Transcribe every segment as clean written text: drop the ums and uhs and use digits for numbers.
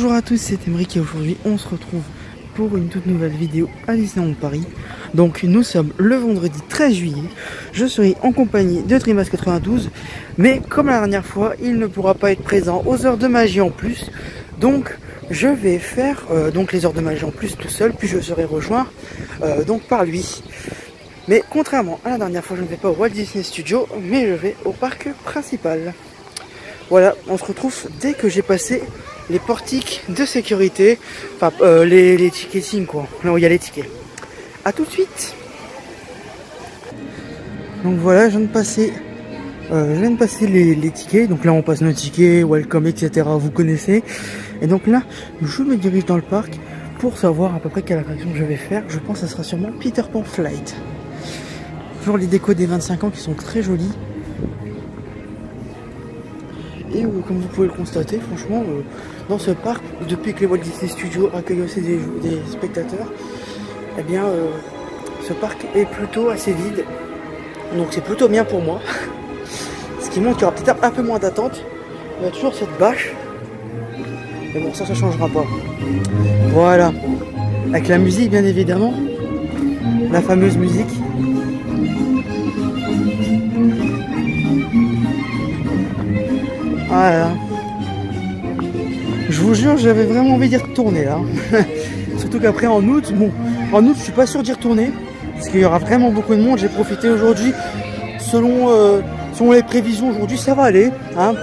Bonjour à tous, c'est Emeric et aujourd'hui on se retrouve pour une toute nouvelle vidéo à Disneyland Paris. Donc nous sommes le vendredi 13 juillet, je serai en compagnie de Dreamhouse92, mais comme la dernière fois, il ne pourra pas être présent aux heures de magie en plus. Donc je vais faire donc les heures de magie en plus tout seul, puis je serai rejoint donc par lui. Mais contrairement à la dernière fois, je ne vais pas au Walt Disney Studios, mais je vais au parc principal. Voilà, on se retrouve dès que j'ai passé les portiques de sécurité, enfin les ticketing quoi, là où il y a les tickets. A tout de suite. Donc voilà, je viens de passer les tickets. Donc là on passe nos tickets, welcome, etc. Vous connaissez. Et donc là, je me dirige dans le parc pour savoir à peu près quelle attraction je vais faire. Je pense que ça sera sûrement Peter Pan Flight. Toujours les décos des 25 ans qui sont très jolies. Et comme vous pouvez le constater, franchement, dans ce parc, depuis que les Walt Disney Studios accueillent aussi des spectateurs, eh bien, ce parc est plutôt assez vide. Donc c'est plutôt bien pour moi. Ce qui montre qu'il y aura peut-être un peu moins d'attente. Il y a toujours cette bâche. Mais bon, ça ne changera pas. Voilà. Avec la musique, bien évidemment. La fameuse musique. Voilà. Je vous jure, j'avais vraiment envie d'y retourner là. Surtout qu'après en août, bon, en août je suis pas sûr d'y retourner. Parce qu'il y aura vraiment beaucoup de monde. J'ai profité aujourd'hui. Selon les prévisions aujourd'hui, ça va aller. Hein.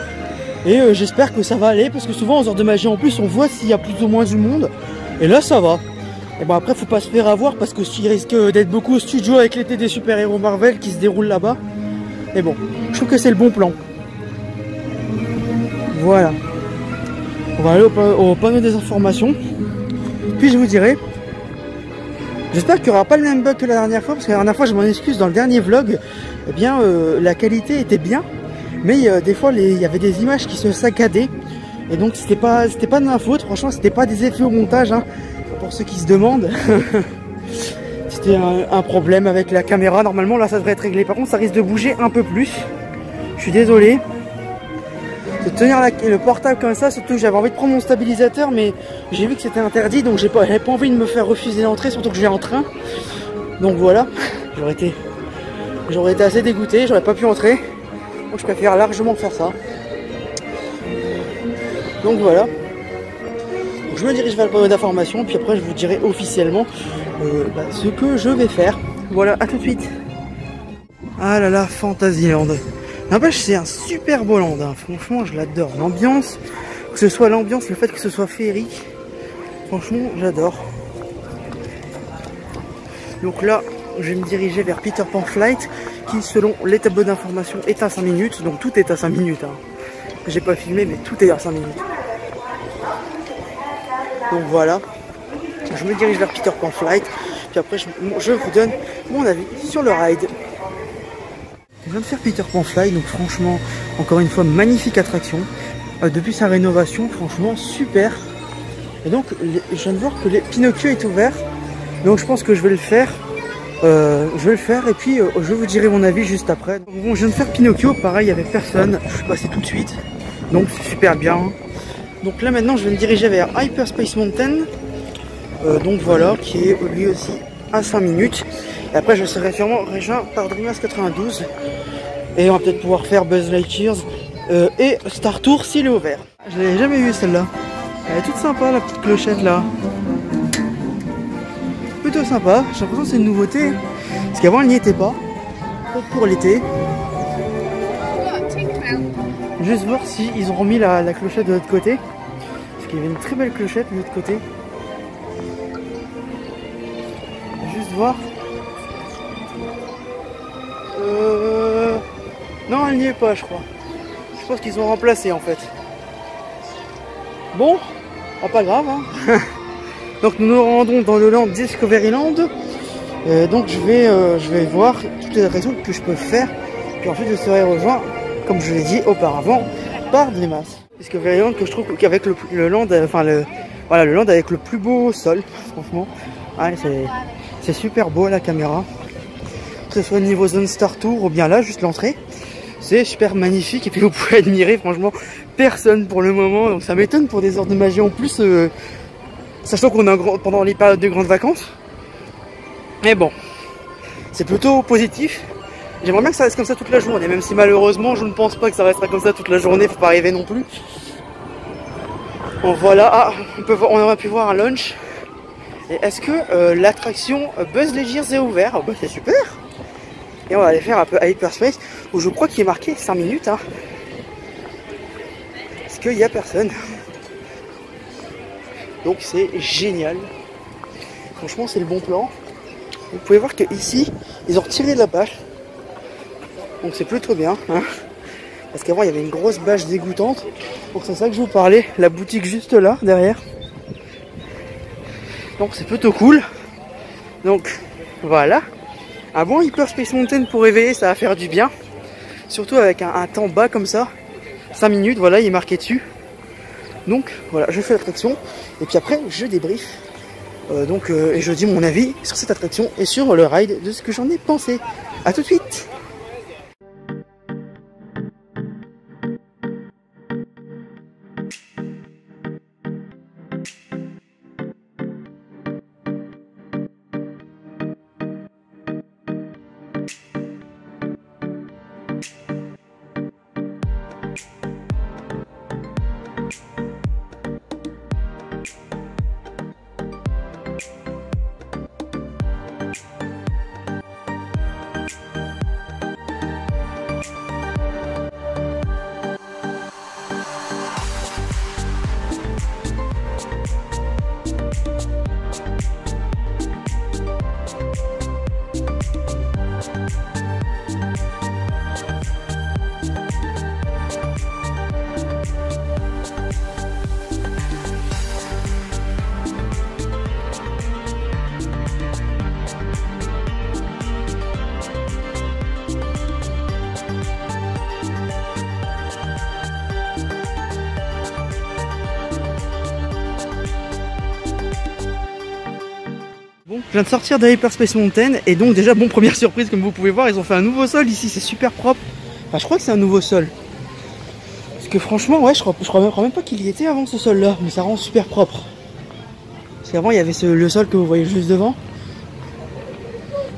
Et j'espère que ça va aller. Parce que souvent aux heures de magie en plus, on voit s'il y a plus ou moins du monde. Et là ça va. Et bon après faut pas se faire avoir. Parce que s'il risque d'être beaucoup au studio avec l'été des super-héros Marvel qui se déroule là-bas. Et bon, je trouve que c'est le bon plan. Voilà. On va aller au panneau des informations. Puis je vous dirai. J'espère qu'il n'y aura pas le même bug que la dernière fois. Parce que la dernière fois, je m'en excuse, dans le dernier vlog, eh bien, la qualité était bien. Mais des fois, il y avait des images qui se saccadaient. Et donc, c'était pas de ma faute. Franchement, c'était pas des effets au montage. Hein, pour ceux qui se demandent. C'était un problème avec la caméra. Normalement, là, ça devrait être réglé. Par contre, ça risque de bouger un peu plus. Je suis désolé. De tenir le portable comme ça, surtout que j'avais envie de prendre mon stabilisateur, mais j'ai vu que c'était interdit, donc j'avais pas envie de me faire refuser l'entrée, surtout que je viens en train. Donc voilà, j'aurais été assez dégoûté, j'aurais pas pu entrer. Donc je préfère largement faire ça. Donc voilà. Donc je me dirige vers le panneau d'information, puis après je vous dirai officiellement ce que je vais faire. Voilà, à tout de suite. Ah là là, Fantasyland. N'empêche, c'est un super beau land, hein. Franchement je l'adore, l'ambiance, que ce soit l'ambiance, le fait que ce soit féerique, franchement j'adore. Donc là, je vais me diriger vers Peter Pan Flight, qui selon les tableaux d'information est à 5 minutes, donc tout est à 5 minutes. Hein. J'ai pas filmé, mais tout est à 5 minutes. Donc voilà, je me dirige vers Peter Pan Flight, puis après je vous donne mon avis sur le ride. Je viens de faire Peter Pan Fly, donc franchement, encore une fois, magnifique attraction. Depuis sa rénovation, franchement, super. Et donc, je viens de voir que Pinocchio est ouvert. Donc je pense que je vais le faire. Et puis je vous dirai mon avis juste après. Bon, je viens de faire Pinocchio, pareil, il n'y avait personne. Je suis passé tout de suite. Donc c'est super bien. Donc là maintenant, je vais me diriger vers Hyperspace Mountain. Donc voilà, qui est lui aussi à 5 minutes. Et après je serai sûrement rejoint par Dreamhouse92. Et on va peut-être pouvoir faire Buzz Lightyear et Star Tour s'il est ouvert. Je l'avais jamais vu celle-là. Elle est toute sympa la petite clochette là. Plutôt sympa, j'ai l'impression que c'est une nouveauté. Parce qu'avant elle n'y était pas. Peut-être pour l'été. Juste voir si ils ont remis la clochette de l'autre côté. Parce qu'il y avait une très belle clochette de l'autre côté. Juste voir. Non, elle n'y est pas, je crois. Je pense qu'ils ont remplacé en fait. Bon, pas grave. Hein. Donc nous nous rendons dans le land Discoveryland. Donc je vais voir toutes les attractions que je peux faire. Puis ensuite je serai rejoint, comme je l'ai dit auparavant, par Dreamhouse. Discoveryland que je trouve qu'avec le land, voilà, le land avec le plus beau sol, franchement. Ouais, c'est super beau à la caméra. Que ce soit niveau zone Star Tour ou bien là, juste l'entrée. C'est super magnifique et puis vous pouvez admirer franchement personne pour le moment. Donc ça m'étonne pour des heures de magie en plus, sachant qu'on est pendant les périodes de grandes vacances. Mais bon, c'est plutôt positif. J'aimerais bien que ça reste comme ça toute la journée, même si malheureusement je ne pense pas que ça restera comme ça toute la journée, faut pas rêver non plus. Bon voilà, ah, on aurait pu voir un lunch. Et est-ce que l'attraction Buzz Lightyear est ouverte? Oh, bah, c'est super. Et on va aller faire un peu à Hyperspace, où je crois qu'il est marqué 5 minutes. Hein. Parce qu'il n'y a personne. Donc c'est génial. Franchement c'est le bon plan. Vous pouvez voir que ici ils ont retiré de la bâche. Donc c'est plutôt bien. Hein. Parce qu'avant il y avait une grosse bâche dégoûtante. Donc c'est ça que je vous parlais. La boutique juste là, derrière. Donc c'est plutôt cool. Donc voilà. Un bon Hyperspace Mountain pour réveiller, ça va faire du bien. Surtout avec un temps bas comme ça. 5 minutes, voilà, il est marqué dessus. Donc voilà, je fais l'attraction. Et puis après, je débrief. Et je dis mon avis sur cette attraction et sur le ride de ce que j'en ai pensé. A tout de suite. Bon, je viens de sortir de Hyperspace Mountain et donc déjà bon, première surprise comme vous pouvez voir, ils ont fait un nouveau sol ici, c'est super propre. Enfin je crois que c'est un nouveau sol. Parce que franchement ouais je crois même pas qu'il y était avant ce sol là, mais ça rend super propre. Parce qu'avant il y avait le sol que vous voyez juste devant.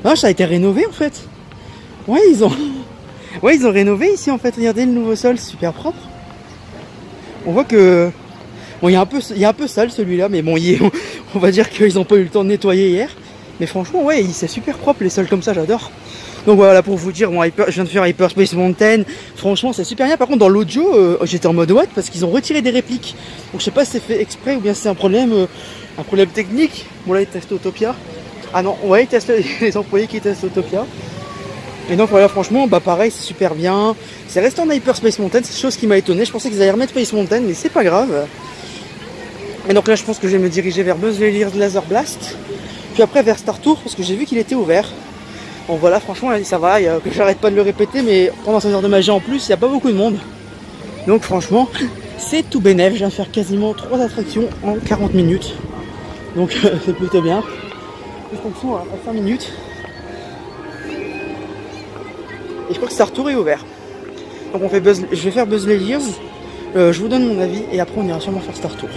Ah ça a été rénové en fait. Ouais ils ont rénové ici en fait, regardez le nouveau sol, super propre. On voit que bon, il y a un peu sale celui-là, mais bon, on va dire qu'ils n'ont pas eu le temps de nettoyer hier. Mais franchement, ouais, c'est super propre les sols comme ça, j'adore. Donc voilà, pour vous dire, moi, je viens de faire Hyperspace Mountain. Franchement, c'est super bien. Par contre, dans l'audio, j'étais en mode what parce qu'ils ont retiré des répliques. Donc je sais pas si c'est fait exprès ou bien c'est un problème technique. Bon là, ils testent Autopia. Ah non, ouais, ils testent les employés qui testent Autopia. Et donc voilà, franchement, bah pareil, c'est super bien. C'est resté en Hyperspace Mountain, c'est chose qui m'a étonné. Je pensais qu'ils allaient remettre Space Mountain, mais c'est pas grave. Et donc là, je pense que je vais me diriger vers Buzz Lightyear Laser Blast. Puis après vers Star Tour, parce que j'ai vu qu'il était ouvert. Bon voilà, franchement, ça va, que j'arrête pas de le répéter, mais pendant 5 heures de magie en plus, il n'y a pas beaucoup de monde. Donc franchement, c'est tout bénef. Je viens de faire quasiment 3 attractions en 40 minutes. Donc c'est plutôt bien. Les attractions à 5 minutes. Et je crois que Star Tour est ouvert. Donc on fait je vais faire Buzz Lightyear. Je vous donne mon avis et après on ira sûrement faire Star Tour.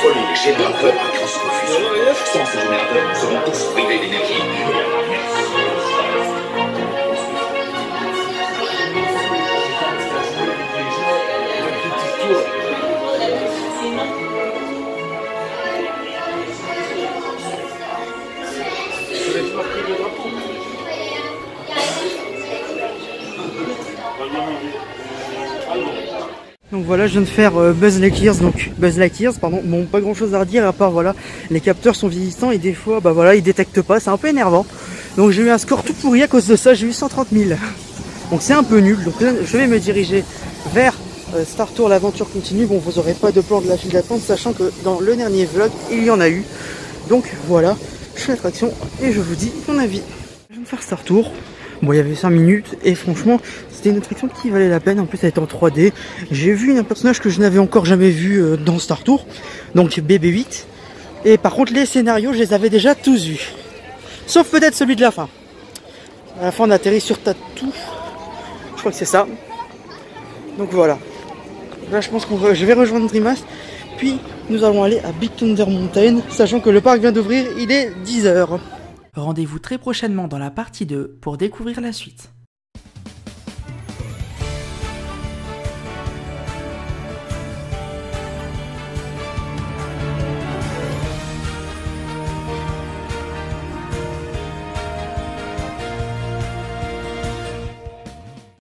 Les générateurs à grâce de fusion. Sans ces générateurs, nous serons tous privés d'énergie. Donc voilà, je viens de faire Buzz Lightyear, bon, pas grand chose à redire à part voilà, les capteurs sont vieillissants et des fois bah voilà, ils détectent pas, c'est un peu énervant. Donc j'ai eu un score tout pourri à cause de ça, j'ai eu 130 000. Donc c'est un peu nul, donc là je vais me diriger vers Star Tour, l'aventure continue. Bon, vous aurez pas de plan de la file d'attente, sachant que dans le dernier vlog, il y en a eu. Donc voilà, je fais l'attraction et je vous dis mon avis. Je viens de faire Star Tour. Bon, il y avait 5 minutes et franchement, c'était une attraction qui valait la peine. En plus, elle était en 3D. J'ai vu un personnage que je n'avais encore jamais vu dans Star Tour, donc BB-8. Et par contre, les scénarios, je les avais déjà tous vus. Sauf peut-être celui de la fin. À la fin, on atterrit sur Tatou. Je crois que c'est ça. Donc voilà. Là, je pense je vais rejoindre Dreamhouse. Puis, nous allons aller à Big Thunder Mountain, sachant que le parc vient d'ouvrir, il est 10 h. Rendez-vous très prochainement dans la partie 2 pour découvrir la suite.